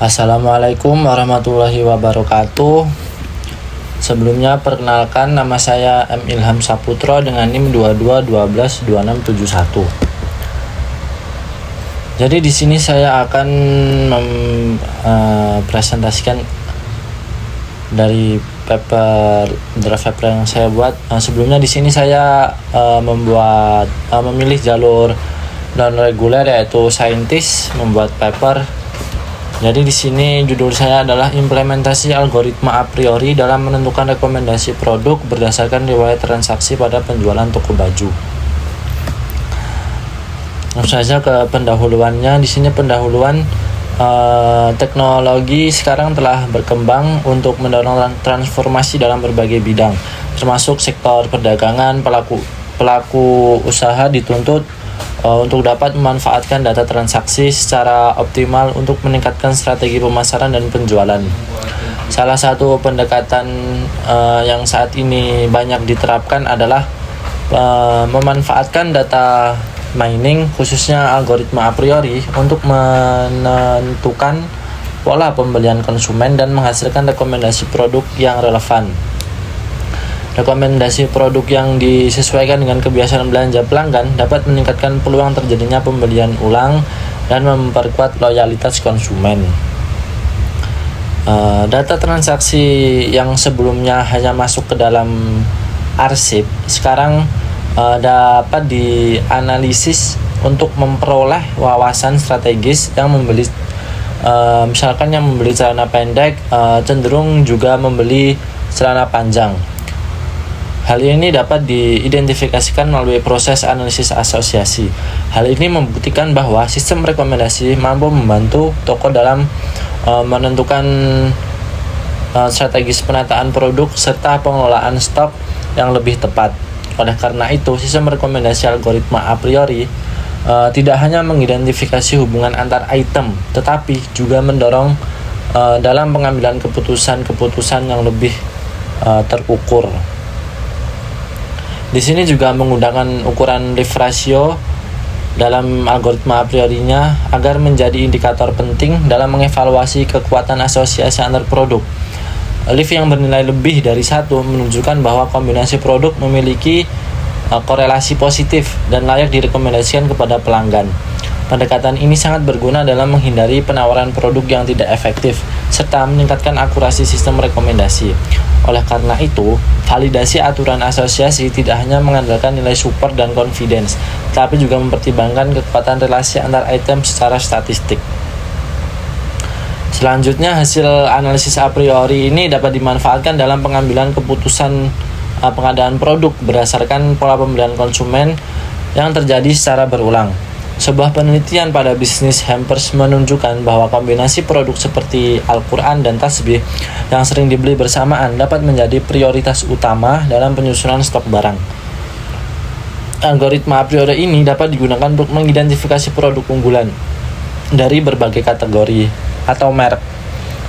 Assalamualaikum warahmatullahi wabarakatuh. Sebelumnya perkenalkan, nama saya M. Ilham Saputro dengan NIM 22122671. Jadi di sini saya akan presentasikan dari draft paper yang saya buat. Sebelumnya di sini saya memilih jalur non reguler, yaitu saintis, membuat paper. Jadi di sini judul saya adalah implementasi algoritma a priori dalam menentukan rekomendasi produk berdasarkan riwayat transaksi pada penjualan toko baju. Langsung saja ke pendahuluannya. Di sini pendahuluan teknologi sekarang telah berkembang untuk mendorong transformasi dalam berbagai bidang, termasuk sektor perdagangan. Pelaku usaha dituntut untuk dapat memanfaatkan data transaksi secara optimal untuk meningkatkan strategi pemasaran dan penjualan. Salah satu pendekatan yang saat ini banyak diterapkan adalah memanfaatkan data mining, khususnya algoritma a priori, untuk menentukan pola pembelian konsumen dan menghasilkan rekomendasi produk yang relevan. Rekomendasi produk yang disesuaikan dengan kebiasaan belanja pelanggan dapat meningkatkan peluang terjadinya pembelian ulang dan memperkuat loyalitas konsumen. Data transaksi yang sebelumnya hanya masuk ke dalam arsip sekarang dapat dianalisis untuk memperoleh wawasan strategis yang membeli misalkan yang membeli celana pendek cenderung juga membeli celana panjang. Hal ini dapat diidentifikasikan melalui proses analisis asosiasi. Hal ini membuktikan bahwa sistem rekomendasi mampu membantu toko dalam menentukan strategis penataan produk serta pengelolaan stok yang lebih tepat. Oleh karena itu, sistem rekomendasi algoritma a priori tidak hanya mengidentifikasi hubungan antar item, tetapi juga mendorong dalam pengambilan keputusan yang lebih terukur. Di sini juga menggunakan ukuran lift ratio dalam algoritma a priorinya agar menjadi indikator penting dalam mengevaluasi kekuatan asosiasi antar produk. Lift yang bernilai lebih dari 1 menunjukkan bahwa kombinasi produk memiliki korelasi positif dan layak direkomendasikan kepada pelanggan. Pendekatan ini sangat berguna dalam menghindari penawaran produk yang tidak efektif serta meningkatkan akurasi sistem rekomendasi. Oleh karena itu, validasi aturan asosiasi tidak hanya mengandalkan nilai support dan confidence, tetapi juga mempertimbangkan kekuatan relasi antar item secara statistik. Selanjutnya, hasil analisis a priori ini dapat dimanfaatkan dalam pengambilan keputusan pengadaan produk berdasarkan pola pembelian konsumen yang terjadi secara berulang. Sebuah penelitian pada bisnis Hampers menunjukkan bahwa kombinasi produk seperti Al-Quran dan tasbih yang sering dibeli bersamaan dapat menjadi prioritas utama dalam penyusunan stok barang. Algoritma a priori ini dapat digunakan untuk mengidentifikasi produk unggulan dari berbagai kategori atau merek.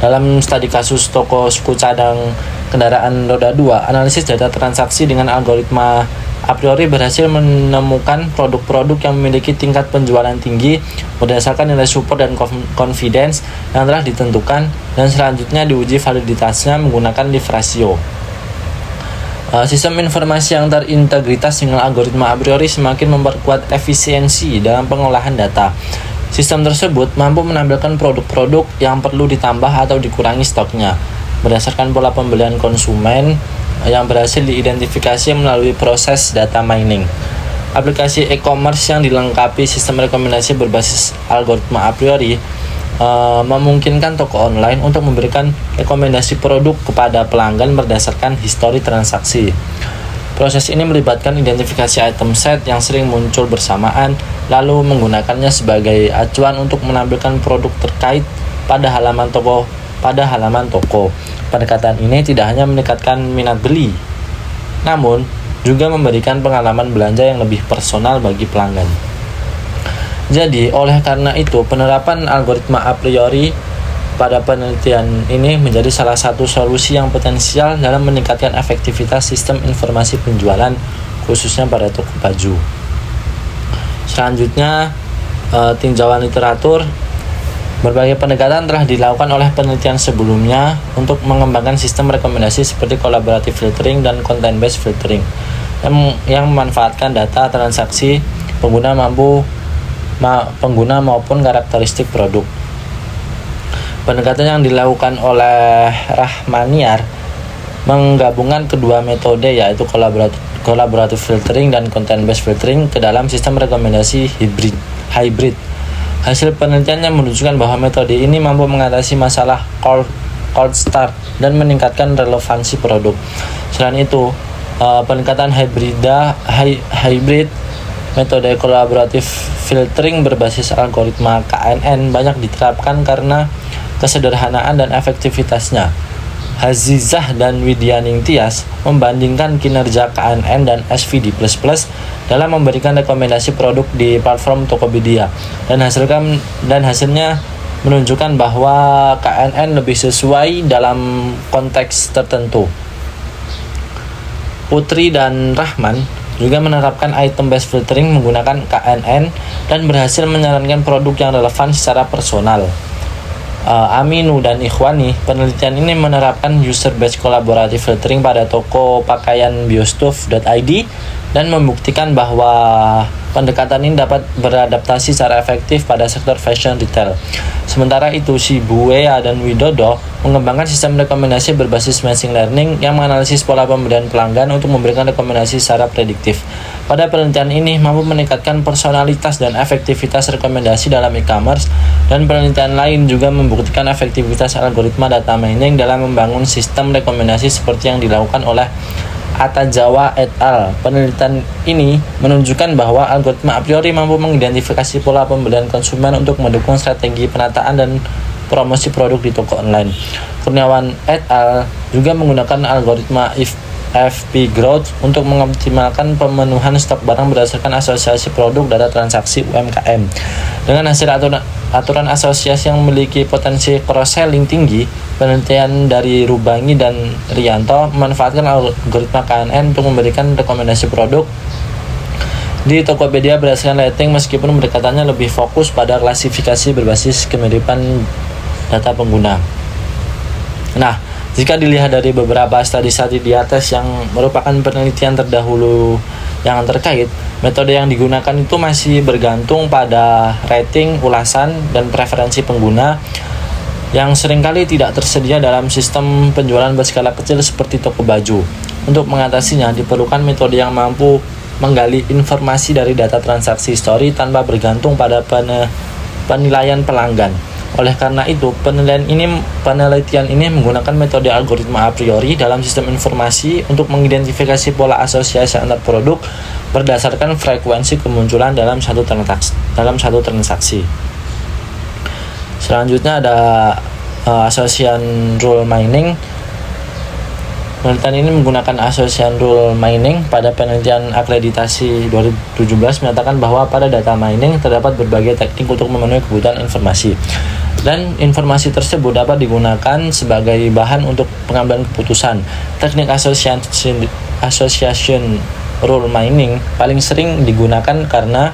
Dalam studi kasus toko suku cadang kendaraan roda 2, analisis data transaksi dengan algoritma a priori berhasil menemukan produk-produk yang memiliki tingkat penjualan tinggi berdasarkan nilai support dan confidence yang telah ditentukan, dan selanjutnya diuji validitasnya menggunakan lift ratio. Sistem informasi yang terintegritas dengan algoritma a priori semakin memperkuat efisiensi dalam pengolahan data. Sistem tersebut mampu menampilkan produk-produk yang perlu ditambah atau dikurangi stoknya berdasarkan pola pembelian konsumen yang berhasil diidentifikasi melalui proses data mining. Aplikasi e-commerce yang dilengkapi sistem rekomendasi berbasis algoritma a priori memungkinkan toko online untuk memberikan rekomendasi produk kepada pelanggan berdasarkan histori transaksi. Proses ini melibatkan identifikasi item set yang sering muncul bersamaan, lalu menggunakannya sebagai acuan untuk menampilkan produk terkait pada halaman toko. Pendekatan ini tidak hanya meningkatkan minat beli, namun juga memberikan pengalaman belanja yang lebih personal bagi pelanggan. Jadi, oleh karena itu, penerapan algoritma a priori pada penelitian ini menjadi salah satu solusi yang potensial dalam meningkatkan efektivitas sistem informasi penjualan, khususnya pada toko baju. Selanjutnya, tinjauan literatur. Berbagai pendekatan telah dilakukan oleh penelitian sebelumnya untuk mengembangkan sistem rekomendasi seperti collaborative filtering dan content-based filtering yang memanfaatkan data transaksi pengguna maupun karakteristik produk. Pendekatan yang dilakukan oleh Rahmaniar menggabungkan kedua metode, yaitu collaborative filtering dan content-based filtering ke dalam sistem rekomendasi hybrid. Hasil penelitiannya menunjukkan bahwa metode ini mampu mengatasi masalah cold start dan meningkatkan relevansi produk. Selain itu, pendekatan hybrid metode collaborative filtering berbasis algoritma KNN banyak diterapkan karena kesederhanaan dan efektivitasnya. Hazizah dan Widyaning Tias membandingkan kinerja KNN dan SVD++ dalam memberikan rekomendasi produk di platform Tokopedia dan hasilnya menunjukkan bahwa KNN lebih sesuai dalam konteks tertentu. Putri dan Rahman juga menerapkan item based filtering menggunakan KNN dan berhasil menyarankan produk yang relevan secara personal. Aminu dan Ikhwani, penelitian ini menerapkan user-based collaborative filtering pada toko pakaian biostuf.id dan membuktikan bahwa pendekatan ini dapat beradaptasi secara efektif pada sektor fashion retail. Sementara itu, Shibuya dan Widodo mengembangkan sistem rekomendasi berbasis machine learning yang menganalisis pola pembelian pelanggan untuk memberikan rekomendasi secara prediktif. Pada penelitian ini mampu meningkatkan personalitas dan efektivitas rekomendasi dalam e-commerce, dan penelitian lain juga membuktikan efektivitas algoritma data mining dalam membangun sistem rekomendasi seperti yang dilakukan oleh Atajawa et al. Penelitian ini menunjukkan bahwa algoritma a priori mampu mengidentifikasi pola pembelian konsumen untuk mendukung strategi penataan dan promosi produk di toko online. Kurniawan et al. juga menggunakan algoritma FP Growth untuk mengoptimalkan pemenuhan stok barang berdasarkan asosiasi produk data transaksi UMKM. Dengan hasil aturan asosiasi yang memiliki potensi cross-selling tinggi, penelitian dari Rubangi dan Rianto memanfaatkan algoritma KNN untuk memberikan rekomendasi produk di Tokopedia berdasarkan rating, meskipun pendekatannya lebih fokus pada klasifikasi berbasis kemiripan data pengguna. Nah, jika dilihat dari beberapa studi di atas yang merupakan penelitian terdahulu yang terkait, metode yang digunakan itu masih bergantung pada rating, ulasan, dan preferensi pengguna yang seringkali tidak tersedia dalam sistem penjualan berskala kecil seperti toko baju. Untuk mengatasinya, diperlukan metode yang mampu menggali informasi dari data transaksi history tanpa bergantung pada penilaian pelanggan. Oleh karena itu, penelitian ini menggunakan metode algoritma a priori dalam sistem informasi untuk mengidentifikasi pola asosiasi antar produk berdasarkan frekuensi kemunculan dalam satu transaksi. Selanjutnya ada Association Rule Mining. Penelitian ini menggunakan Association Rule Mining pada penelitian akreditasi 2017 menyatakan bahwa pada data mining terdapat berbagai teknik untuk memenuhi kebutuhan informasi, dan informasi tersebut dapat digunakan sebagai bahan untuk pengambilan keputusan. Teknik Association Rule Mining paling sering digunakan karena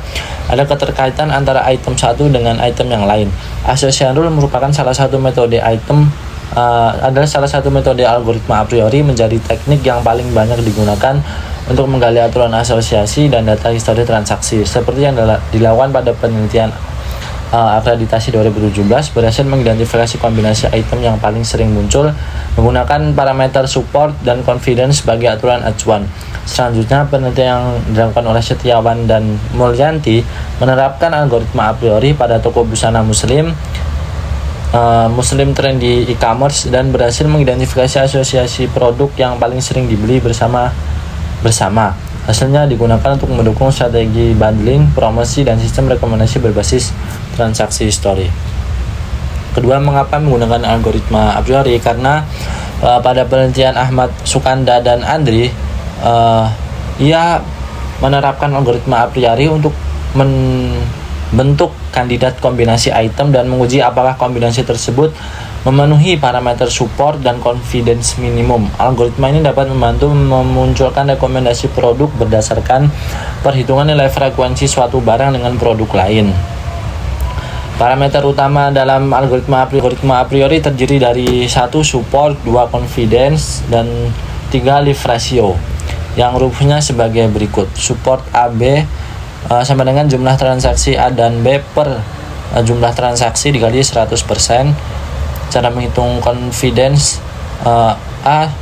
ada keterkaitan antara item satu dengan item yang lain. Association Rule merupakan salah satu metode algoritma a priori, menjadi teknik yang paling banyak digunakan untuk menggali aturan asosiasi dan data histori transaksi. Seperti yang dilakukan pada penelitian akreditasi 2017, berhasil mengidentifikasi kombinasi item yang paling sering muncul menggunakan parameter support dan confidence sebagai aturan acuan. Selanjutnya, penelitian yang dilakukan oleh Setiawan dan Mulyanti menerapkan algoritma a priori pada toko busana Muslim trendy e-commerce dan berhasil mengidentifikasi asosiasi produk yang paling sering dibeli bersama. Hasilnya digunakan untuk mendukung strategi bundling, promosi, dan sistem rekomendasi berbasis transaksi history. Kedua, mengapa menggunakan algoritma a priori? Karena pada penelitian Ahmad Sukanda dan Andri, ia menerapkan algoritma a priori untuk bentuk kandidat kombinasi item dan menguji apakah kombinasi tersebut memenuhi parameter support dan confidence minimum. Algoritma ini dapat membantu memunculkan rekomendasi produk berdasarkan perhitungan nilai frekuensi suatu barang dengan produk lain. Parameter utama dalam algoritma a priori terdiri dari 1 support, 2 confidence, dan 3 leave ratio yang rumusnya sebagai berikut. Support AB sama dengan jumlah transaksi A dan B per jumlah transaksi dikali 100%. Cara menghitung confidence A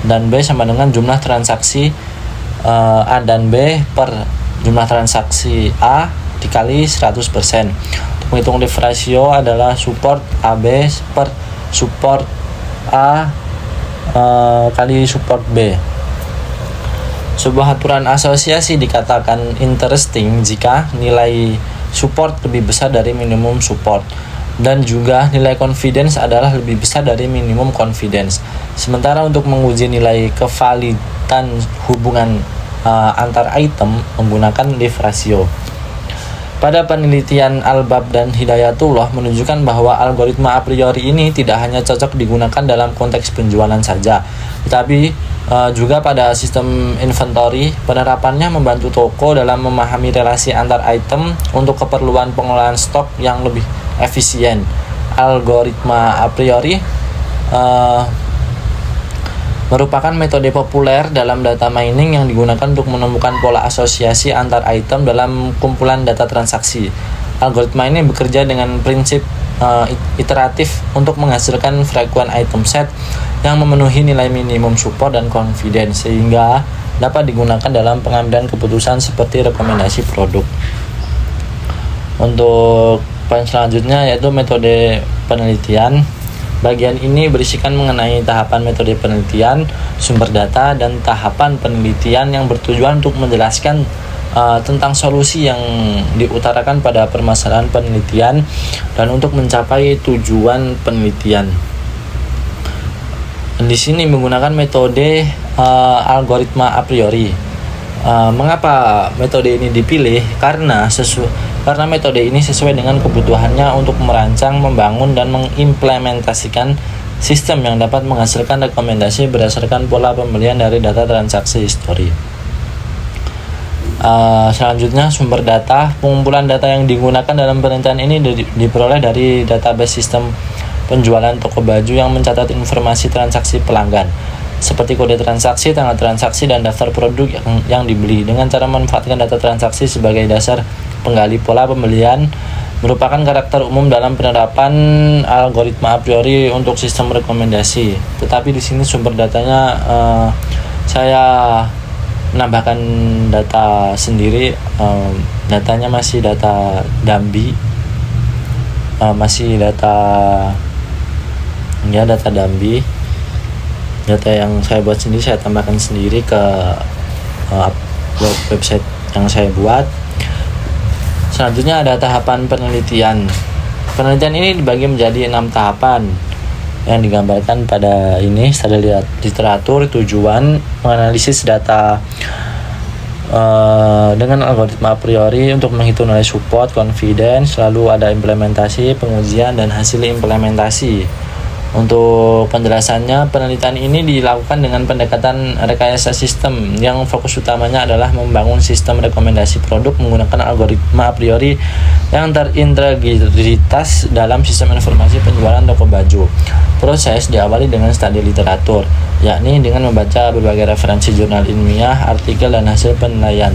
dan B sama dengan jumlah transaksi A dan B per jumlah transaksi A dikali 100%. Untuk menghitung leave ratio adalah support AB per support A kali support B. Sebuah aturan asosiasi dikatakan interesting jika nilai support lebih besar dari minimum support dan juga nilai confidence adalah lebih besar dari minimum confidence. Sementara untuk menguji nilai kevalidan hubungan antar item menggunakan leave ratio. Pada penelitian Albab dan Hidayatullah menunjukkan bahwa algoritma a priori ini tidak hanya cocok digunakan dalam konteks penjualan saja, tetapi juga pada sistem inventory. Penerapannya membantu toko dalam memahami relasi antar item untuk keperluan pengelolaan stok yang lebih efisien. Algoritma a priori merupakan metode populer dalam data mining yang digunakan untuk menemukan pola asosiasi antar item dalam kumpulan data transaksi. Algoritma ini bekerja dengan prinsip iteratif untuk menghasilkan frequent item set yang memenuhi nilai minimum support dan confidence sehingga dapat digunakan dalam pengambilan keputusan seperti rekomendasi produk. Untuk poin selanjutnya yaitu metode penelitian. Bagian ini berisikan mengenai tahapan metode penelitian, sumber data, dan tahapan penelitian yang bertujuan untuk menjelaskan tentang solusi yang diutarakan pada permasalahan penelitian dan untuk mencapai tujuan penelitian. Di sini menggunakan metode algoritma a priori. Mengapa metode ini dipilih? Karena metode ini sesuai dengan kebutuhannya untuk merancang, membangun, dan mengimplementasikan sistem yang dapat menghasilkan rekomendasi berdasarkan pola pembelian dari data transaksi histori. Selanjutnya, sumber data. Pengumpulan data yang digunakan dalam penelitian ini diperoleh dari database sistem penjualan toko baju yang mencatat informasi transaksi pelanggan seperti kode transaksi, tanggal transaksi, dan daftar produk yang dibeli. Dengan cara memanfaatkan data transaksi sebagai dasar penggali pola pembelian merupakan karakter umum dalam penerapan algoritma a priori untuk sistem rekomendasi. Tetapi di sini sumber datanya saya menambahkan data sendiri. Datanya masih data Dambi, data Dambi. Data yang saya buat sendiri saya tambahkan sendiri ke website yang saya buat. Selanjutnya ada tahapan penelitian. Penelitian ini dibagi menjadi 6 tahapan yang digambarkan pada ini. Studi literatur, tujuan, menganalisis data dengan algoritma a priori untuk menghitung nilai support, confidence, lalu ada implementasi, pengujian, dan hasil implementasi. Untuk penjelasannya, penelitian ini dilakukan dengan pendekatan rekayasa sistem yang fokus utamanya adalah membangun sistem rekomendasi produk menggunakan algoritma a priori yang terintegritas dalam sistem informasi penjualan toko baju. Proses diawali dengan studi literatur, yakni dengan membaca berbagai referensi jurnal ilmiah, artikel, dan hasil penilaian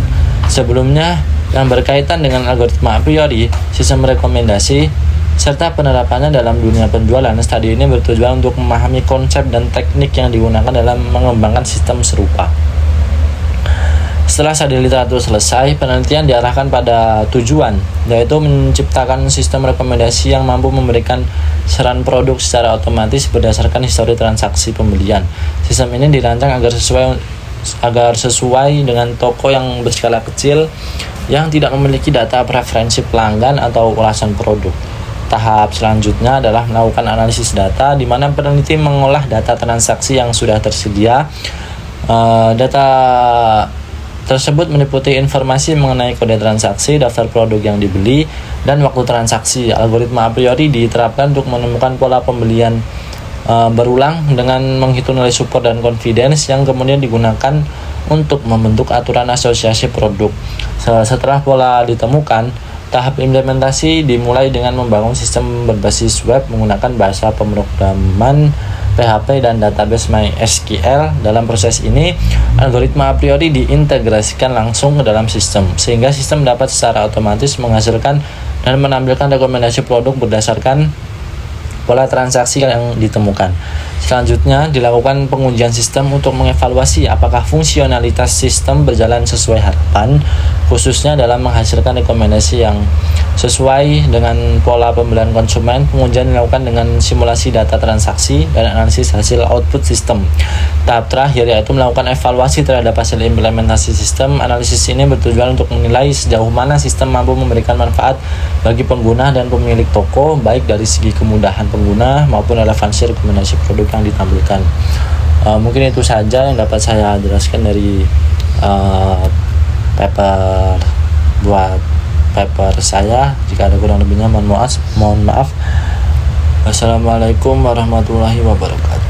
sebelumnya yang berkaitan dengan algoritma a priori, sistem rekomendasi, serta penerapannya dalam dunia penjualan. Studi ini bertujuan untuk memahami konsep dan teknik yang digunakan dalam mengembangkan sistem serupa. Setelah studi literatur selesai, penelitian diarahkan pada tujuan, yaitu menciptakan sistem rekomendasi yang mampu memberikan saran produk secara otomatis berdasarkan histori transaksi pembelian. Sistem ini dirancang agar sesuai dengan toko yang berskala kecil yang tidak memiliki data preferensi pelanggan atau ulasan produk. Tahap selanjutnya adalah melakukan analisis data, di mana peneliti mengolah data transaksi yang sudah tersedia. Data tersebut meliputi informasi mengenai kode transaksi, daftar produk yang dibeli, dan waktu transaksi. Algoritma a priori diterapkan untuk menemukan pola pembelian berulang dengan menghitung nilai support dan confidence yang kemudian digunakan untuk membentuk aturan asosiasi produk. Setelah pola ditemukan, Tahap implementasi dimulai dengan membangun sistem berbasis web menggunakan bahasa pemrograman PHP dan database MySQL. Dalam proses ini, algoritma a priori diintegrasikan langsung ke dalam sistem, sehingga sistem dapat secara otomatis menghasilkan dan menampilkan rekomendasi produk berdasarkan pola transaksi yang ditemukan. Selanjutnya, dilakukan pengujian sistem untuk mengevaluasi apakah fungsionalitas sistem berjalan sesuai harapan, khususnya dalam menghasilkan rekomendasi yang sesuai dengan pola pembelian konsumen. Pengujian dilakukan dengan simulasi data transaksi dan analisis hasil output sistem. Tahap terakhir yaitu melakukan evaluasi terhadap hasil implementasi sistem. Analisis ini bertujuan untuk menilai sejauh mana sistem mampu memberikan manfaat bagi pengguna dan pemilik toko, baik dari segi kemudahan pengguna maupun relevansi rekomendasi produk yang ditampilkan. Mungkin itu saja yang dapat saya jelaskan dari paper saya. Jika ada kurang lebihnya mohon maaf. Wassalamualaikum warahmatullahi wabarakatuh.